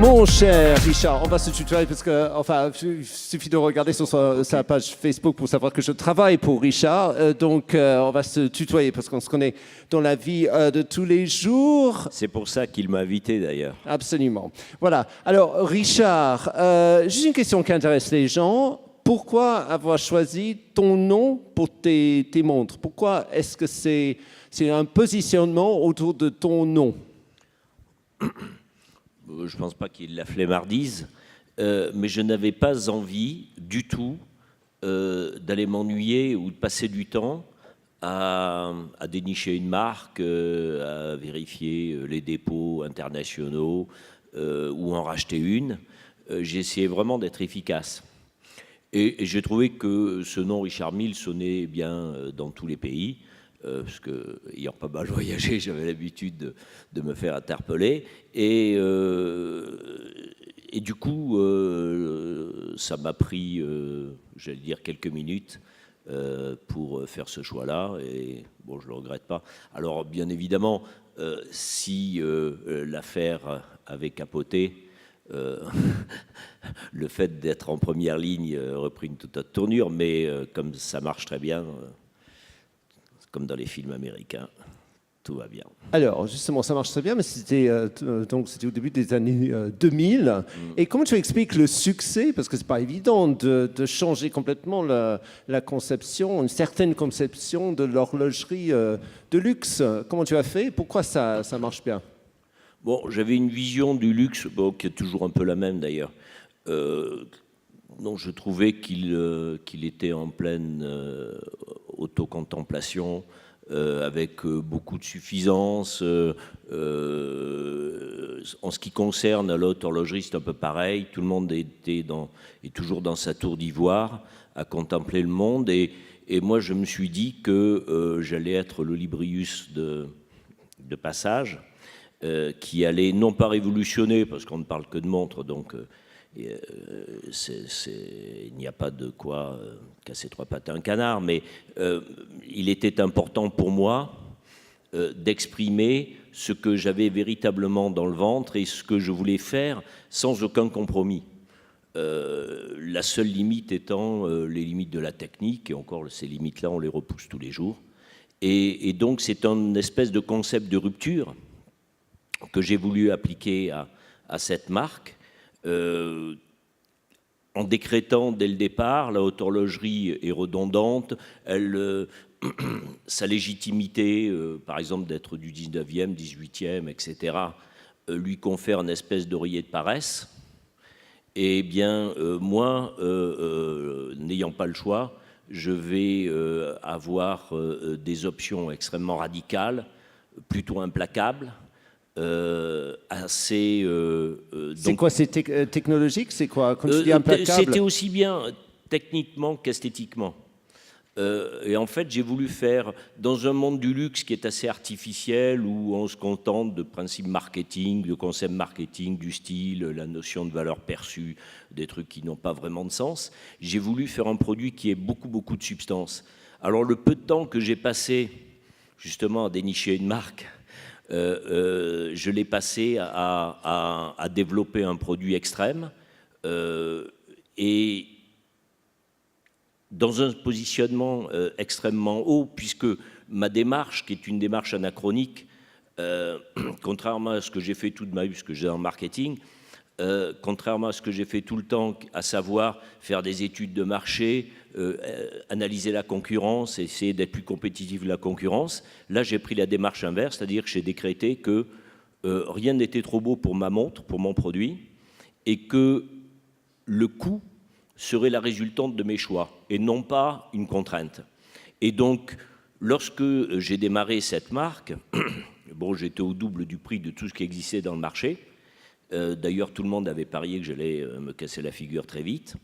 Mon cher Richard, on va se tutoyer parce que, enfin, il suffit de regarder sur sa page Facebook pour savoir que je travaille pour Richard. Donc, on va se tutoyer parce qu'on se connaît dans la vie de tous les jours. C'est pour ça qu'il m'a invité d'ailleurs. Absolument. Voilà. Alors, Richard, juste une question qui intéresse les gens. Pourquoi avoir choisi ton nom pour tes montres? Pourquoi est-ce que c'est un positionnement autour de ton nom? Je ne pense pas qu'il la flemmardise, mais je n'avais pas envie du tout d'aller m'ennuyer ou de passer du temps à dénicher une marque, à vérifier les dépôts internationaux ou en racheter une. J'ai essayé vraiment d'être efficace. Et j'ai trouvé que ce nom Richard Mille sonnait bien dans tous les pays. Parce que, ayant pas mal voyagé, j'avais l'habitude de me faire interpeller. Et du coup, ça m'a pris, j'allais dire, quelques minutes pour faire ce choix-là. Et bon, je ne le regrette pas. Alors, bien évidemment, si l'affaire avait capoté, le fait d'être en première ligne repris une toute autre tournure. Mais comme ça marche très bien... comme dans les films américains, tout va bien. Alors, justement, ça marche très bien, mais c'était au début des années 2000. Et comment tu expliques le succès? Parce que c'est pas évident de changer complètement la conception, une certaine conception de l'horlogerie de luxe. Comment tu as fait? Pourquoi ça marche bien? Bon, j'avais une vision du luxe, bon, qui est toujours un peu la même d'ailleurs. Donc je trouvais qu'il était en pleine autocontemplation, avec beaucoup de suffisance. En ce qui concerne la haute horlogerie, c'est un peu pareil. Tout le monde est toujours dans sa tour d'ivoire à contempler le monde. Et moi, je me suis dit que j'allais être le Librius de passage, qui allait non pas révolutionner, parce qu'on ne parle que de montres, donc... il n'y a pas de quoi casser trois pattes à un canard, mais il était important pour moi d'exprimer ce que j'avais véritablement dans le ventre et ce que je voulais faire sans aucun compromis. La seule limite étant les limites de la technique, et encore ces limites-là, on les repousse tous les jours. Et donc c'est un espèce de concept de rupture que j'ai voulu appliquer à cette marque, en décrétant dès le départ, la haute horlogerie est redondante, sa légitimité, par exemple d'être du 19e, 18e, etc., lui confère une espèce d'oreiller de paresse. Et bien, moi, n'ayant pas le choix, je vais avoir des options extrêmement radicales, plutôt implacables, assez... c'est quoi, c'est technologique? C'est quoi, quand tu dis implacable? C'était aussi bien techniquement qu'esthétiquement. Et en fait, j'ai voulu faire, dans un monde du luxe qui est assez artificiel, où on se contente de principes marketing, de concepts marketing, du style, la notion de valeur perçue, des trucs qui n'ont pas vraiment de sens, j'ai voulu faire un produit qui ait beaucoup, beaucoup de substance. Alors, le peu de temps que j'ai passé, justement, à dénicher une marque, je l'ai passé à développer un produit extrême et dans un positionnement extrêmement haut, puisque ma démarche, qui est une démarche anachronique, contrairement à ce que j'ai fait toute ma vie, parce que j'ai en marketing, contrairement à ce que j'ai fait tout le temps, à savoir faire des études de marché, analyser la concurrence, essayer d'être plus compétitif que la concurrence. Là, j'ai pris la démarche inverse, c'est-à-dire que j'ai décrété que rien n'était trop beau pour ma montre, pour mon produit, et que le coût serait la résultante de mes choix, et non pas une contrainte. Et donc, lorsque j'ai démarré cette marque, bon, j'étais au double du prix de tout ce qui existait dans le marché. D'ailleurs, tout le monde avait parié que j'allais me casser la figure très vite.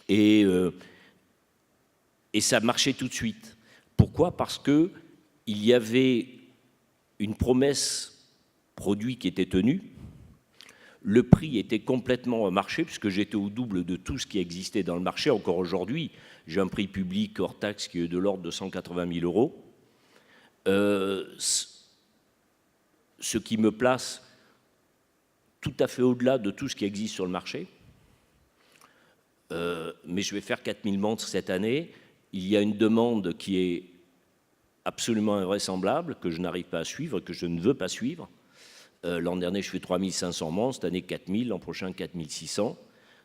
Et ça marchait tout de suite. Pourquoi? Parce qu'il y avait une promesse produit qui était tenue. Le prix était complètement au marché, puisque j'étais au double de tout ce qui existait dans le marché. Encore aujourd'hui, j'ai un prix public hors taxe qui est de l'ordre de 180 000 euros. Ce qui me place tout à fait au-delà de tout ce qui existe sur le marché. Mais je vais faire 4000 montres cette année. Il y a une demande qui est absolument invraisemblable, que je n'arrive pas à suivre, que je ne veux pas suivre. L'an dernier, je fais 3500 montres, cette année 4000, l'an prochain 4600.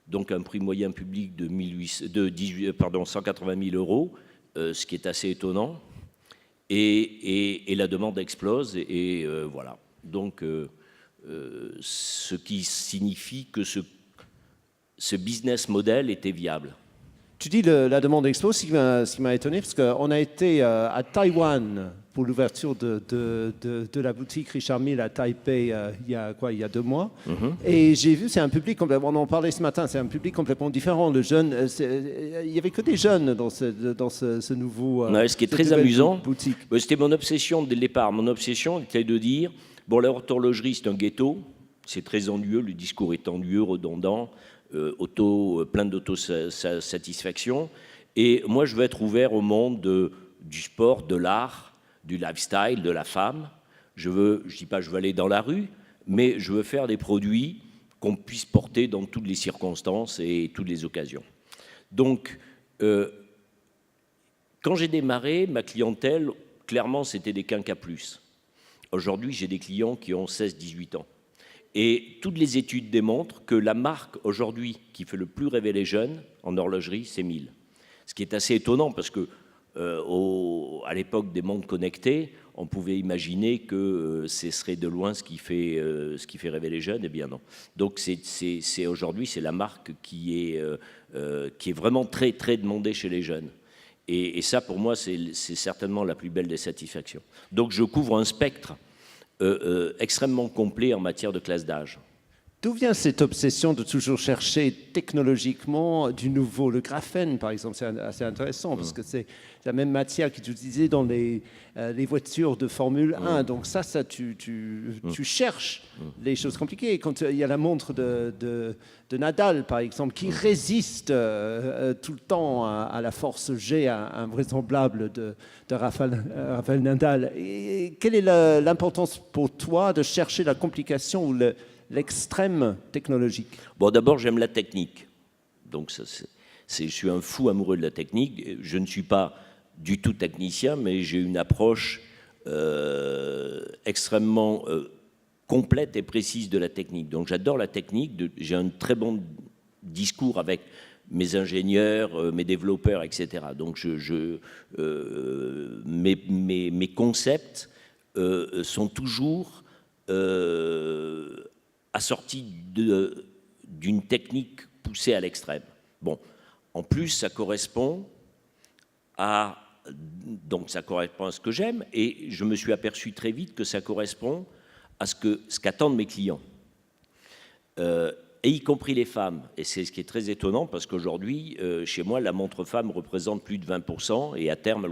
Donc un prix moyen public de 180 000 euros, ce qui est assez étonnant. Et la demande explose, et voilà. Donc, ce qui signifie que ce business model était viable. Tu dis la demande explose, ce qui m'a étonné, parce qu'on a été à Taïwan pour l'ouverture de la boutique Richard Mille à Taipei il y a 2 mois. Et j'ai vu, c'est un public complètement, on en parlait ce matin, c'est un public complètement différent. Le jeune, il n'y avait que des jeunes dans ce nouveau ce qui est très amusant, boutique. C'était mon obsession dès le départ. Mon obsession était de dire, bon, la horlogerie, c'est un ghetto, c'est très ennuyeux, le discours est ennuyeux, redondant, plein d'autosatisfaction. Et moi, je veux être ouvert au monde du sport, de l'art, du lifestyle, de la femme. Je dis pas je veux aller dans la rue, mais je veux faire des produits qu'on puisse porter dans toutes les circonstances et toutes les occasions. Donc, quand j'ai démarré, ma clientèle, clairement, c'était des quinquas plus. Aujourd'hui, j'ai des clients qui ont 16-18 ans. Et toutes les études démontrent que la marque aujourd'hui qui fait le plus rêver les jeunes en horlogerie, c'est Mille. Ce qui est assez étonnant parce que à l'époque des montres connectées, on pouvait imaginer que ce serait de loin ce qui fait rêver les jeunes. Eh bien non. Donc aujourd'hui, c'est la marque qui est vraiment très très demandée chez les jeunes. Et ça, pour moi, c'est certainement la plus belle des satisfactions. Donc je couvre un spectre extrêmement complet en matière de classe d'âge. D'où vient cette obsession de toujours chercher technologiquement du nouveau? Le graphène, par exemple, c'est assez intéressant parce que c'est la même matière qui est utilisée dans les voitures de Formule 1. Donc tu cherches les choses compliquées. Quand il y a la montre de Nadal, par exemple, qui résiste tout le temps à la force G invraisemblable de Rafael Nadal. Et quelle est l'importance pour toi de chercher la complication ou l'extrême technologique? Bon, d'abord, j'aime la technique. Donc, je suis un fou amoureux de la technique. Je ne suis pas du tout technicien, mais j'ai une approche extrêmement complète et précise de la technique. Donc, j'adore la technique. J'ai un très bon discours avec mes ingénieurs, mes développeurs, etc. Donc, mes concepts sont toujours assorti d'une technique poussée à l'extrême. Bon, en plus, ça correspond à ce que j'aime, et je me suis aperçu très vite que ça correspond à ce qu'attendent mes clients, et y compris les femmes. Et c'est ce qui est très étonnant, parce qu'aujourd'hui, chez moi, la montre femme représente plus de 20%, et à terme,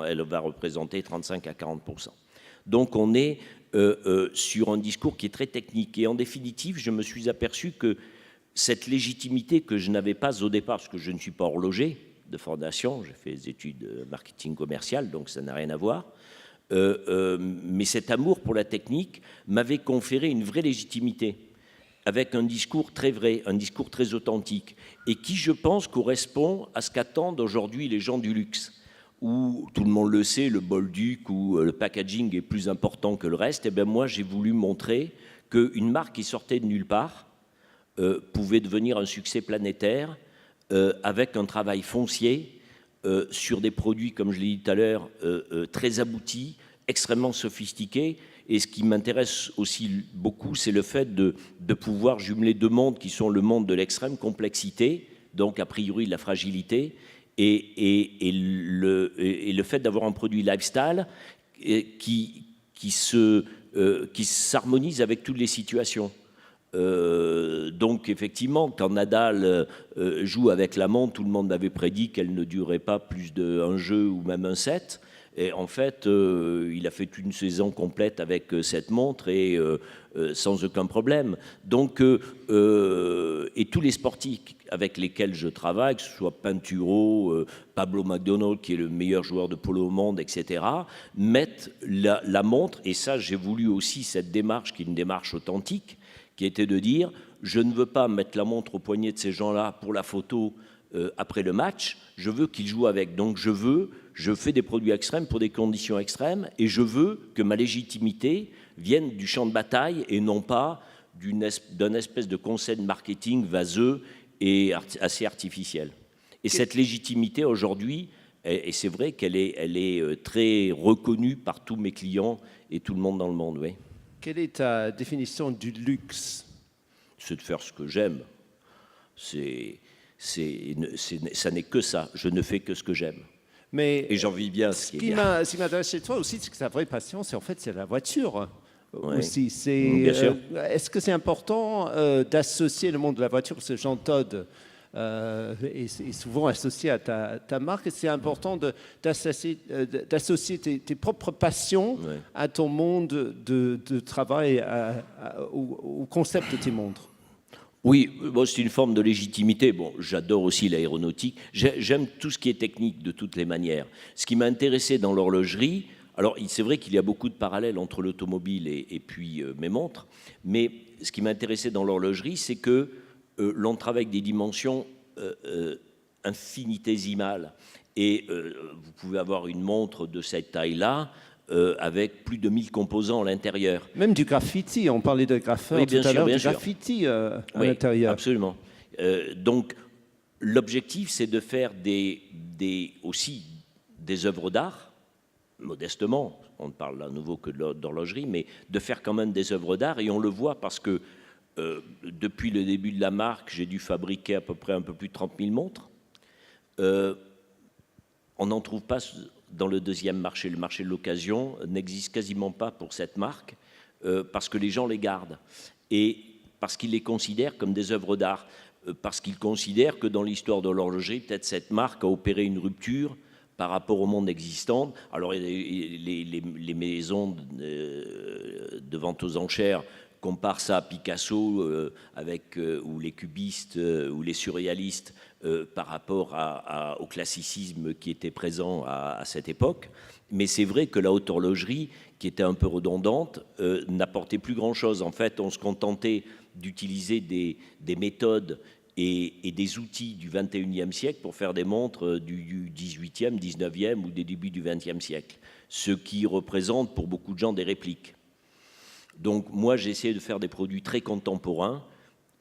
elle va représenter 35 à 40%. Donc on est sur un discours qui est très technique. Et en définitive, je me suis aperçu que cette légitimité que je n'avais pas au départ, parce que je ne suis pas horloger de formation, j'ai fait des études marketing commercial, donc ça n'a rien à voir, mais cet amour pour la technique m'avait conféré une vraie légitimité, avec un discours très vrai, un discours très authentique, et qui, je pense, correspond à ce qu'attendent aujourd'hui les gens du luxe, où tout le monde le sait, le bolduc ou le packaging est plus important que le reste. Et bien moi, j'ai voulu montrer qu'une marque qui sortait de nulle part pouvait devenir un succès planétaire avec un travail foncier sur des produits, comme je l'ai dit tout à l'heure, très aboutis, extrêmement sophistiqués. Et ce qui m'intéresse aussi beaucoup, c'est le fait de pouvoir jumeler 2 mondes qui sont le monde de l'extrême complexité, donc a priori de la fragilité, et le fait d'avoir un produit lifestyle qui s'harmonise avec toutes les situations. Donc effectivement, quand Nadal joue avec la montre, tout le monde avait prédit qu'elle ne durerait pas plus d'un jeu ou même un set. Et en fait, il a fait une saison complète avec cette montre et sans aucun problème. Donc, et tous les sportifs avec lesquels je travaille, que ce soit Pinturo, Pablo McDonald, qui est le meilleur joueur de polo au monde, etc., mettent la montre, et ça, j'ai voulu aussi cette démarche qui est une démarche authentique, qui était de dire je ne veux pas mettre la montre au poignet de ces gens-là pour la photo après le match, je veux qu'ils jouent avec. Donc je fais des produits extrêmes pour des conditions extrêmes et je veux que ma légitimité vienne du champ de bataille et non pas d'un espèce de conseil de marketing vaseux et assez artificiel. Et cette légitimité aujourd'hui, et c'est vrai qu'elle est très reconnue par tous mes clients et tout le monde dans le monde. Oui. Quelle est ta définition du luxe? C'est de faire ce que j'aime. Ça n'est que ça. Je ne fais que ce que j'aime. Et j'en vis bien. Ce qui m'intéresse chez toi aussi, c'est que ta vraie passion, c'est la voiture. Ouais. Aussi. Bien sûr. Est-ce que c'est important d'associer le monde de la voiture, ce Jean Todt est souvent associé à ta marque, et c'est important d'associer tes propres passions à ton monde de travail, au concept de tes montres. Oui, bon, c'est une forme de légitimité. Bon, j'adore aussi l'aéronautique. J'aime tout ce qui est technique de toutes les manières. Ce qui m'a intéressé dans l'horlogerie, alors c'est vrai qu'il y a beaucoup de parallèles entre l'automobile et puis mes montres, mais ce qui m'a intéressé dans l'horlogerie, c'est que l'on travaille avec des dimensions infinitésimales. Et vous pouvez avoir une montre de cette taille-là, avec plus de 1000 composants à l'intérieur. Même du graffiti, on parlait de graffeur tout à l'heure, du graffiti à l'intérieur. Absolument. Donc, l'objectif, c'est de faire aussi des œuvres d'art, modestement, on ne parle à nouveau que d'horlogerie, mais de faire quand même des œuvres d'art, et on le voit parce que depuis le début de la marque, j'ai dû fabriquer à peu près un peu plus de 30 000 montres. On n'en trouve pas dans le deuxième marché. Le marché de l'occasion n'existe quasiment pas pour cette marque parce que les gens les gardent et parce qu'ils les considèrent comme des œuvres d'art, parce qu'ils considèrent que dans l'histoire de l'horlogerie, peut-être cette marque a opéré une rupture par rapport au monde existant. Alors les maisons de vente aux enchères comparent ça à Picasso ou les cubistes ou les surréalistes par rapport au classicisme qui était présent à cette époque. Mais c'est vrai que la haute horlogerie, qui était un peu redondante, n'apportait plus grand-chose. En fait, on se contentait d'utiliser des méthodes et des outils du XXIe siècle pour faire des montres du XVIIIe, XIXe ou des débuts du XXe siècle, ce qui représente pour beaucoup de gens des répliques. Donc moi, j'ai essayé de faire des produits très contemporains,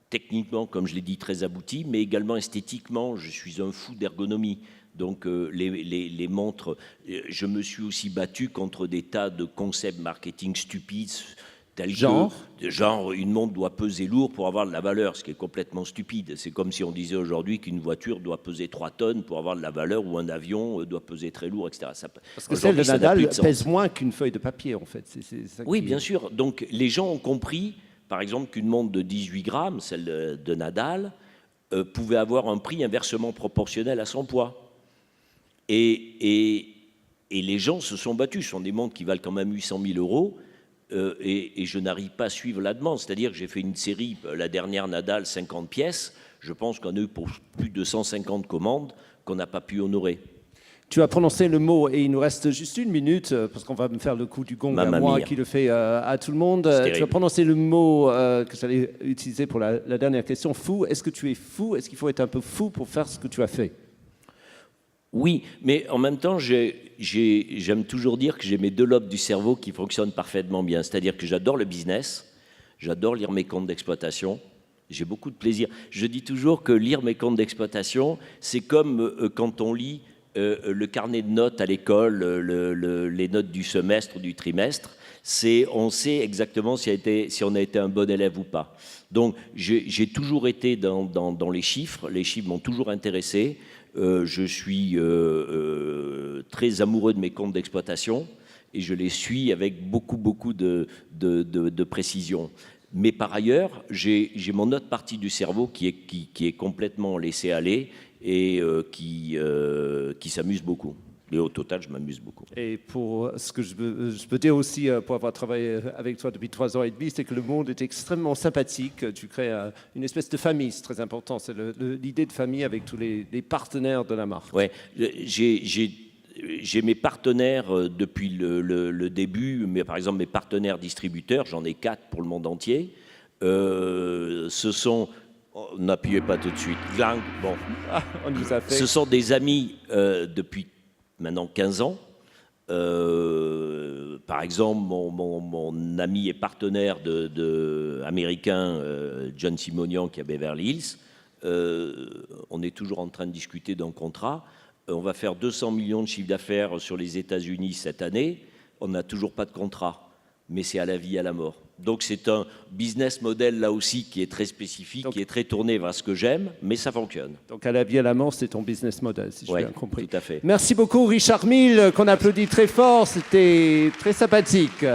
techniquement, comme je l'ai dit, très aboutis, mais également esthétiquement. Je suis un fou d'ergonomie. Donc les montres, je me suis aussi battu contre des tas de concepts marketing stupides, tels que genre une montre doit peser lourd pour avoir de la valeur, ce qui est complètement stupide. C'est comme si on disait aujourd'hui qu'une voiture doit peser 3 tonnes pour avoir de la valeur, ou un avion doit peser très lourd, etc. Parce que celle de Nadal pèse moins qu'une feuille de papier, en fait. Oui, bien sûr. Donc les gens ont compris, par exemple, qu'une montre de 18 grammes, celle de Nadal, pouvait avoir un prix inversement proportionnel à son poids. Et les gens se sont battus. Ce sont des montres qui valent quand même 800 000 euros. Et je n'arrive pas à suivre la demande. C'est-à-dire que j'ai fait une série, la dernière Nadal, 50 pièces. Je pense qu'on a eu pour plus de 150 commandes qu'on n'a pas pu honorer. Tu as prononcé le mot, et il nous reste juste 1 minute, parce qu'on va me faire le coup du gong à moi qui le fait à tout le monde. Tu as prononcé le mot que j'allais utiliser pour la dernière question, fou. Est-ce que tu es fou? Est-ce qu'il faut être un peu fou pour faire ce que tu as fait? Oui, mais en même temps, j'aime toujours dire que j'ai mes 2 lobes du cerveau qui fonctionnent parfaitement bien. C'est-à-dire que j'adore le business, j'adore lire mes comptes d'exploitation, j'ai beaucoup de plaisir. Je dis toujours que lire mes comptes d'exploitation, c'est comme quand on lit le carnet de notes à l'école, les notes du semestre ou du trimestre. On sait exactement si on a été un bon élève ou pas. Donc j'ai toujours été dans les chiffres m'ont toujours intéressé. Je suis très amoureux de mes comptes d'exploitation et je les suis avec beaucoup de précision. Mais par ailleurs, j'ai mon autre partie du cerveau qui est complètement laissée aller et qui s'amuse beaucoup. Et au total, je m'amuse beaucoup. Et pour ce que je peux dire aussi, pour avoir travaillé avec toi depuis 3 ans et demi, c'est que le monde est extrêmement sympathique. Tu crées une espèce de famille, c'est très important. C'est l'idée de famille avec tous les partenaires de la marque. Ouais, j'ai mes partenaires depuis le début, mais par exemple mes partenaires distributeurs, j'en ai 4 pour le monde entier. Ce sont... N'appuyez pas tout de suite. Glang, bon. Ah, on nous a fait. Ce sont des amis depuis maintenant 15 ans. Par exemple, mon ami et partenaire américain, John Simonian, qui est à Beverly Hills, on est toujours en train de discuter d'un contrat. On va faire 200 millions de chiffre d'affaires sur les États-Unis cette année. On n'a toujours pas de contrat, mais c'est à la vie, à la mort. Donc c'est un business model là aussi qui est très spécifique, qui est très tourné vers ce que j'aime, mais ça fonctionne. Donc à la vie, à la mort, c'est ton business model, si j'ai bien compris. Tout à fait. Merci beaucoup, Richard Mille, qu'on applaudit très fort. C'était très sympathique.